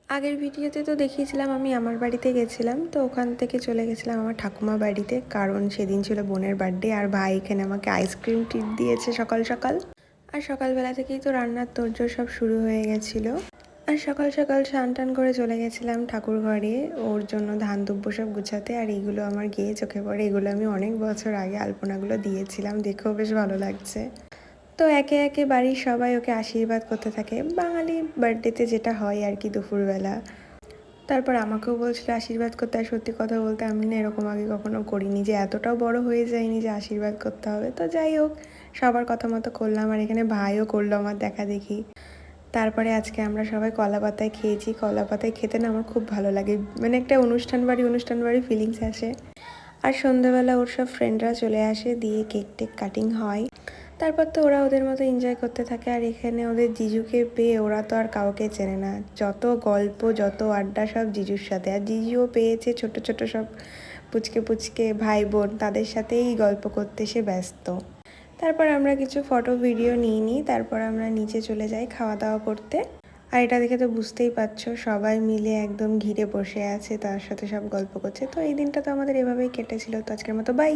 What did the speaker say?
আগের ভিডিওতে তো দেখিয়েছিলাম আমি আমার বাড়িতে গেছিলাম, তো ওখান থেকে চলে গেছিলাম আমার ঠাকুমা বাড়িতে, কারণ সেদিন ছিল বোনের বার্থডে আর ভাই এখানে আমাকে আইসক্রিম ট্রিট দিয়েছে সকাল সকাল। আর সকালবেলা থেকেই তো রান্নার তোড়জোড় সব শুরু হয়ে গেছিলো। আর সকাল সকাল স্নান টান করে চলে গেছিলাম ঠাকুর ঘরে ওর জন্য ধান দুব্য সব গুছাতে। আর এইগুলো আমার গিয়ে চোখে পড়ে, এগুলো আমি অনেক বছর আগে আলপনাগুলো দিয়েছিলাম, দেখেও বেশ ভালো লাগছে। তো একে একে বাড়ির সবাই ওকে আশীর্বাদ করতে থাকে, বাঙালি বার্থডেতে যেটা হয় আর কি দুপুরবেলা। তারপর আমাকেও বলছিল আশীর্বাদ করতে। আর সত্যি কথা বলতে আমি না এরকম আগে কখনো করিনি, যে এতটাও বড় হয়ে যায়নি যে আশীর্বাদ করতে হবে। তো যাই হোক, সবার কথা মতো করলাম। আর এখানে ভাইও করলো আমার দেখা দেখি। তারপরে আজকে আমরা সবাই কলা পাতায় খেয়েছি। কলা পাতায় খেতে না আমার খুব ভালো লাগে, মানে একটা অনুষ্ঠান বাড়ি ফিলিংস আসে। আর সন্ধ্যাবেলা ওর সব ফ্রেন্ডরা চলে আসে, দিয়ে কেক টেক কাটিং হয়। তারপর তো ওরা ওদের মতো এনজয় করতে থাকে। আর এখানে ওদের জিজুকে পেয়ে ওরা তো আর কাউকে চেনে না, যত গল্প যত আড্ডা সব জিজুর সাথে। আর জিজুও পেয়েছে ছোট ছোট সব পুচকে পুচকে ভাই বোন, তাদের সাথেই গল্প করতে সে ব্যস্ত। তারপর আমরা কিছু ফটো ভিডিও নিই, তারপর আমরা নিচে চলে যাই খাওয়া দাওয়া করতে। আর এটা দেখে তো বুঝতেই পারছো, সবাই মিলে একদম ঘিরে বসে আছে, তার সাথে সব গল্প করছে। তো এই দিনটা তো আমাদের এভাবেই কেটেছিল। তো আজকের মতো বাই।